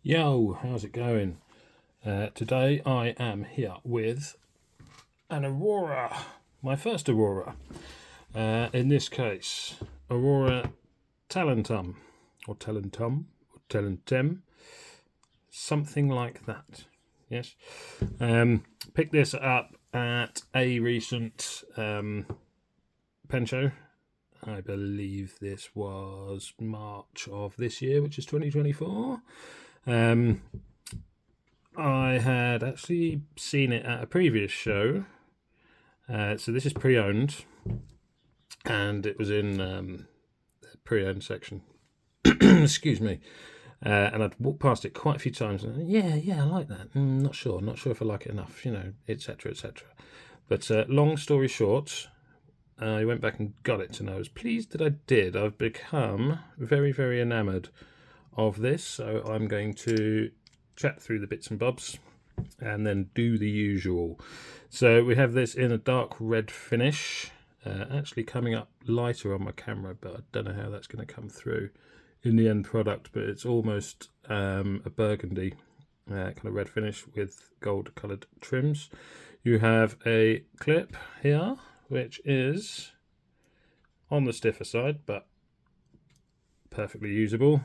Yo, how's it going? Today I am here with an Aurora, my first Aurora. In this case, Aurora Talentum, or Talentum, something like that. Yes. Picked this up at a recent pen show. I believe this was March of this year, which is 2024. I had actually seen it at a previous show, so this is pre-owned, and it was in the pre-owned section. Excuse me. And I'd walked past it quite a few times. And, I like that. Not sure if I like it enough, etc., etc. But long story short, I went back and got it, and I was pleased that I did. I've become very, very enamoured of this, so I'm going to chat through the bits and bobs and then do the usual. So we have this in a dark red finish, actually coming up lighter on my camera, but I don't know how that's going to come through in the end product, but it's almost a burgundy kind of red finish with gold coloured trims. You have a clip here which is on the stiffer side but perfectly usable,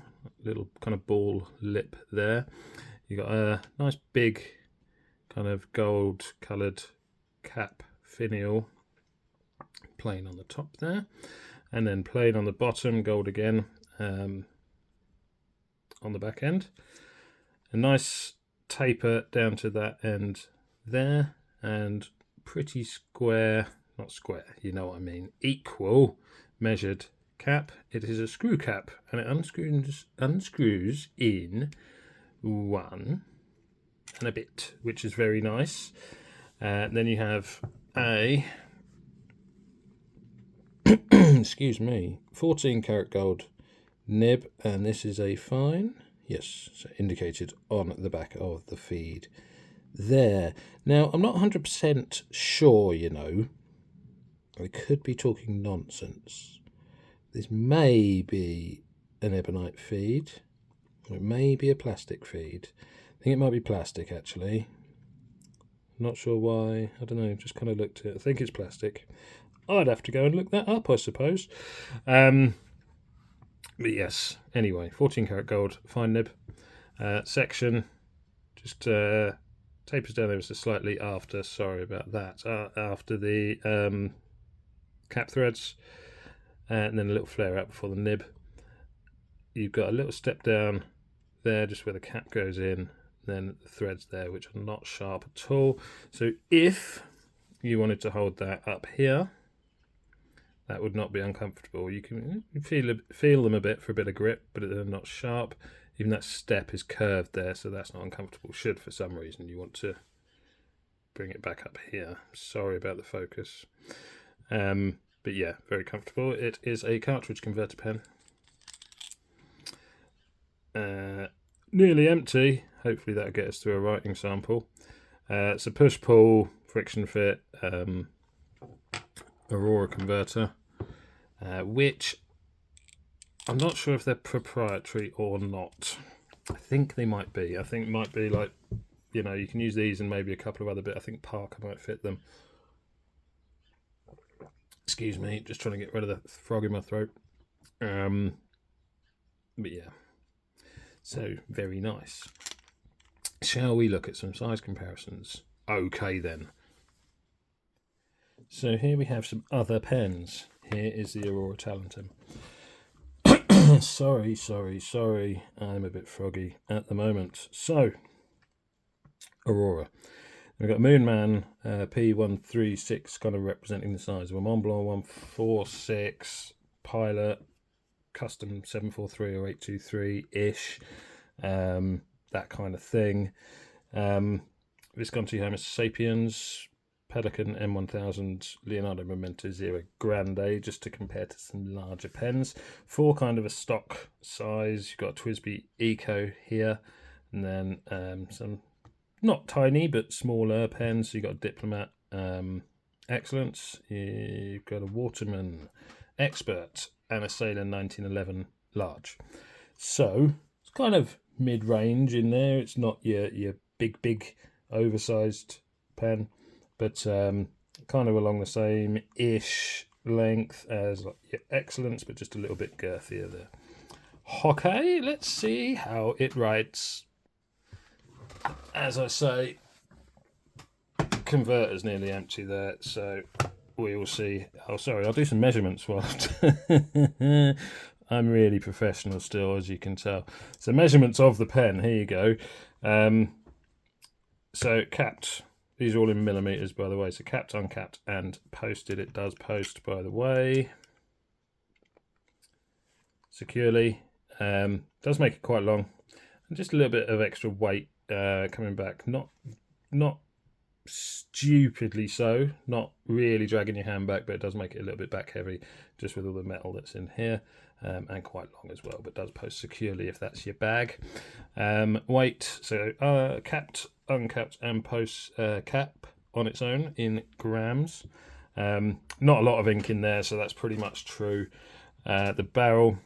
little kind of ball lip there. You got a nice big kind of gold coloured cap finial, plain on the top there, and then plain on the bottom, gold again on the back end. A nice taper down to that end there, and pretty square, not square, you know what I mean, equal measured cap. It is a screw cap, and it unscrews in one and a bit, which is very nice. Then you have a 14 karat gold nib, and this is a fine, yes, so indicated on the back of the feed there. Now I'm not 100% sure, I could be talking nonsense. This may be an ebonite feed, it may be a plastic feed. I think it might be plastic, actually. Not sure why. I don't know. Just kind of looked at it. I think it's plastic. I'd have to go and look that up, I suppose. But yes. Anyway, 14 karat gold, fine nib. Section just tapers down ever so slightly after. Sorry about that. After the cap threads, and then a little flare out before the nib. You've got a little step down there, just where the cap goes in, then the threads there, which are not sharp at all. So if you wanted to hold that up here, that would not be uncomfortable. You can feel them a bit for a bit of grip, but they're not sharp. Even that step is curved there, so that's not uncomfortable. Should for some reason you want to bring it back up here. Sorry about the focus. But yeah, very comfortable. It is a cartridge converter pen. Nearly empty. Hopefully that'll get us through a writing sample. It's a push-pull, friction fit Aurora converter, which I'm not sure if they're proprietary or not. I think they might be. I think it might be like, you can use these and maybe a couple of other bits. I think Parker might fit them. Excuse me, just trying to get rid of the frog in my throat. But yeah. So, very nice. Shall we look at some size comparisons? Okay, then. So here we have some other pens. Here is the Aurora Talentum. sorry. I'm a bit froggy at the moment. So, Aurora. We've got Moonman P136, kind of representing the size of a Mont Blanc 146, Pilot, Custom 743 or 823-ish, that kind of thing. Visconti Homo Sapiens, Pelican M1000, Leonardo Momento Zero Grande, just to compare to some larger pens. For kind of a stock size, you've got Twisby Eco here, and then some not tiny but smaller pens. So you've got Diplomat Excellence, you've got a Waterman Expert, and a Sailor 1911 large. So it's kind of mid-range in there. It's not your big oversized pen, but kind of along the same ish length as like your Excellence, but just a little bit girthier there. Okay, let's see how it writes. As I say, converter's nearly empty there, so we will see. Oh, sorry, I'll do some measurements whilst I'm really professional still, as you can tell. So measurements of the pen, here you go. So capped, these are all in millimeters, by the way. So capped, uncapped, and posted. It does post, by the way, securely. Does make it quite long, and just a little bit of extra weight coming back. Not stupidly so, not really dragging your hand back, but it does make it a little bit back heavy, just with all the metal that's in here, and quite long as well, but does post securely if that's your bag. Weight, so capped, uncapped, and post cap on its own in grams. Not a lot of ink in there, so that's pretty much true. The barrel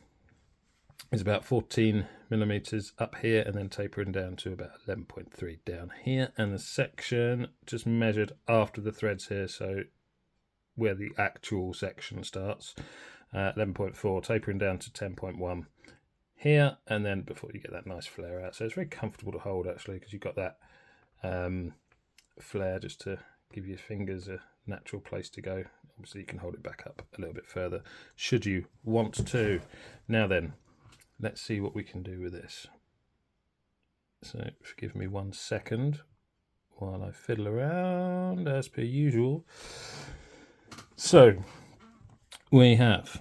is about 14 millimeters up here, and then tapering down to about 11.3 down here. And the section just measured after the threads here, so where the actual section starts, 11.4, tapering down to 10.1 here, and then before you get that nice flare out. So it's very comfortable to hold, actually, because you've got that flare just to give your fingers a natural place to go. Obviously you can hold it back up a little bit further should you want to. Now then, let's see what we can do with this. So forgive me 1 second while I fiddle around as per usual. So we have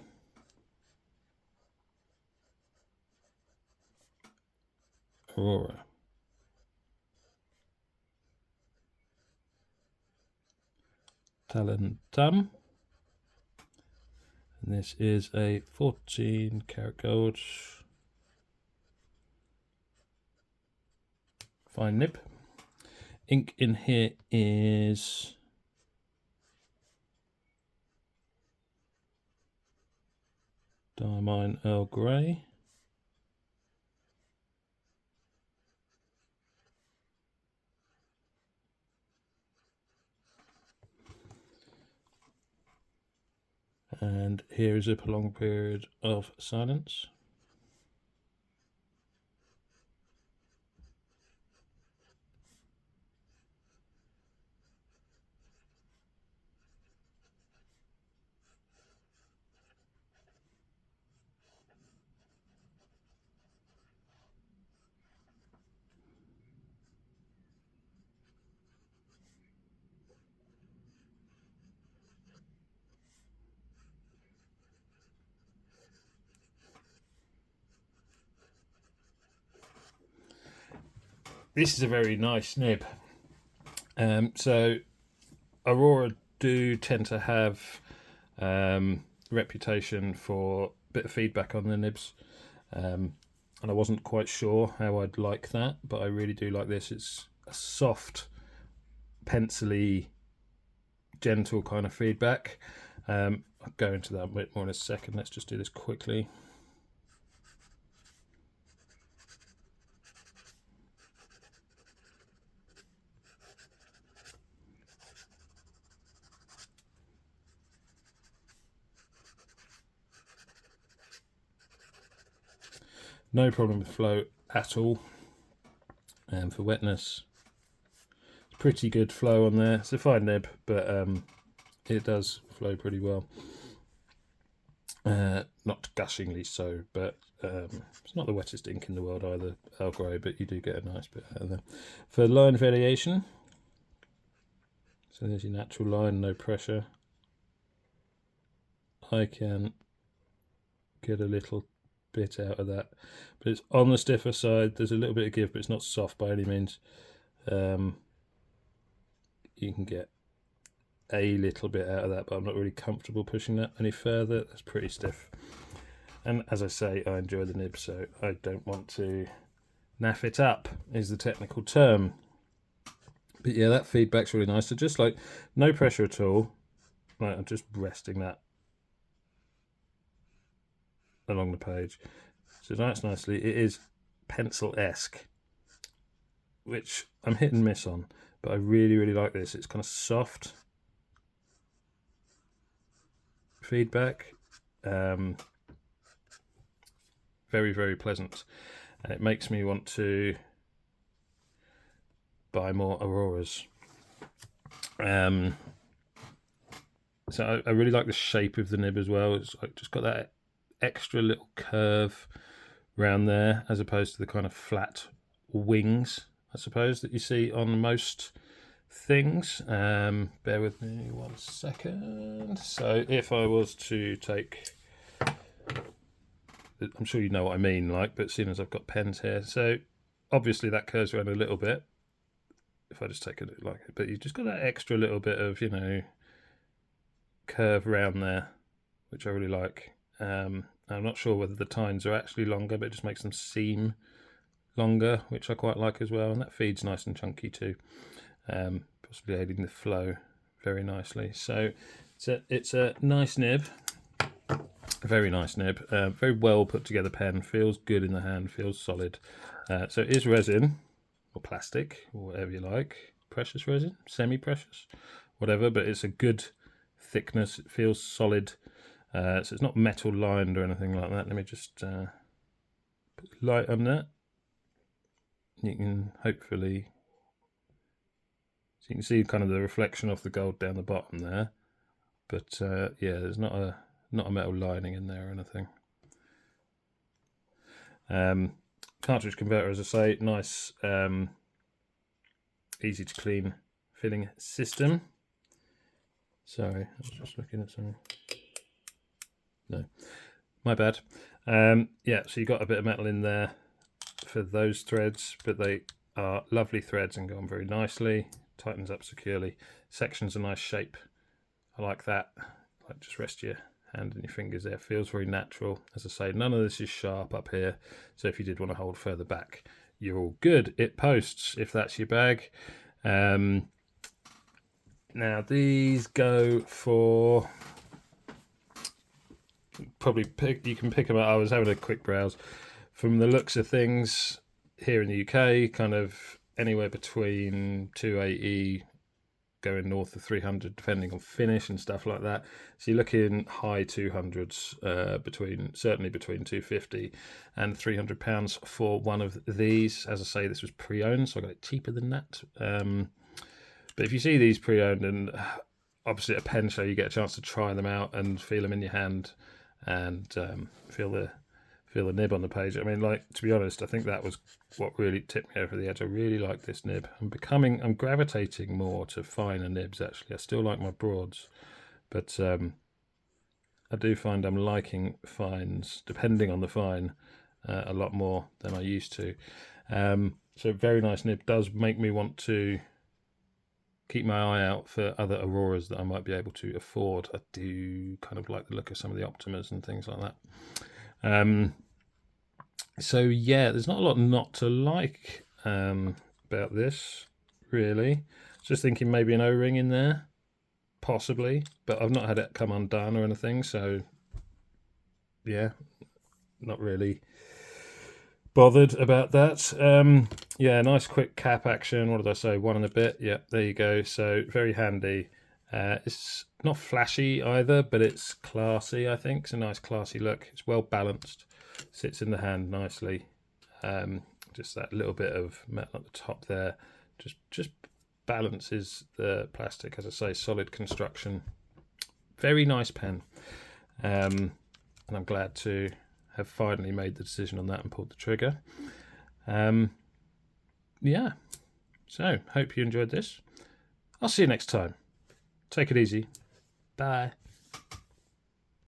Aurora, Talentum, and this is a 14 karat gold fine nib. Ink in here is Diamine Earl Grey. And here is a prolonged period of silence. This is a very nice nib. So Aurora do tend to have reputation for a bit of feedback on the nibs, and I wasn't quite sure how I'd like that, but I really do like this. It's a soft, pencily, gentle kind of feedback. I'll go into that a bit more in a second. Let's just do this quickly. No problem with flow at all. And for wetness, pretty good flow on there. It's a fine nib, but it does flow pretty well. Not gushingly so, but it's not the wettest ink in the world either, Earl Grey, but you do get a nice bit out of there. For line variation, so there's your natural line, no pressure. I can get a little bit out of that, but it's on the stiffer side. There's a little bit of give, but it's not soft by any means. You can get a little bit out of that, but I'm not really comfortable pushing that any further. That's pretty stiff, and as I say, I enjoy the nib, so I don't want to naff it up, is the technical term. But yeah, that feedback's really nice. So just like no pressure at all. Right, I'm just resting that along the page, so that's nicely. It is pencil-esque, which I'm hit and miss on, but I really, really like this. It's kind of soft feedback, very, very pleasant, and it makes me want to buy more Auroras. So I really like the shape of the nib as well. It's like just got that extra little curve around there, as opposed to the kind of flat wings, I suppose, that you see on most things. Bear with me 1 second. So if I was to take, I'm sure you know what I mean, like, but seeing as I've got pens here, so obviously that curves around a little bit. If I just take it like it, but you've just got that extra little bit of, you know, curve around there, which I really like. I'm not sure whether the tines are actually longer, but it just makes them seem longer, which I quite like as well. And that feed's nice and chunky too, possibly aiding the flow very nicely. So it's a nice nib, a very nice nib, very well put together pen, feels good in the hand, feels solid. So it is resin or plastic or whatever you like, precious resin, semi-precious, whatever, but it's a good thickness. It feels solid, so it's not metal lined or anything like that. Let me just put light on that. You can hopefully, so you can see kind of the reflection of the gold down the bottom there, but yeah, there's not a metal lining in there or anything. Cartridge converter, as I say, nice, easy to clean filling system. Sorry, I was just looking at something. No, my bad. Yeah, so you got a bit of metal in there for those threads, but they are lovely threads and go on very nicely. Tightens up securely. Section's a nice shape. I like that. Like, just rest your hand and your fingers there. Feels very natural. As I say, none of this is sharp up here, so if you did want to hold further back, you're all good. It posts if that's your bag. Now these go for, probably you can pick them up. I was having a quick browse. From the looks of things here in the UK, kind of anywhere between 280 going north of 300, depending on finish and stuff like that. So you're looking high 200s, certainly between 250 and £300 for one of these. As I say, this was pre-owned, so I got it cheaper than that. But if you see these pre-owned, and obviously at a pen show, you get a chance to try them out and feel them in your hand, and feel the nib on the page. I mean, like, to be honest, I think that was what really tipped me over the edge. I really like this nib. I'm gravitating more to finer nibs, actually. I still like my broads, but I do find I'm liking fines, depending on the fine, a lot more than I used to. So very nice nib. Does make me want to keep my eye out for other Auroras that I might be able to afford. I do kind of like the look of some of the Optimas and things like that. So yeah, there's not a lot not to like about this, really. Just thinking maybe an O-ring in there, possibly, but I've not had it come undone or anything, so yeah, not really bothered about that. Yeah, nice quick cap action. What did I say? 1 and a bit. Yep, there you go. So very handy. It's not flashy either, but it's classy, I think. It's a nice classy look. It's well balanced. Sits in the hand nicely. Just that little bit of metal at the top there. Just balances the plastic. As I say, solid construction. Very nice pen. And I'm glad to have finally made the decision on that and pulled the trigger. Yeah, so hope you enjoyed this. I'll see you next time. Take it easy. Bye.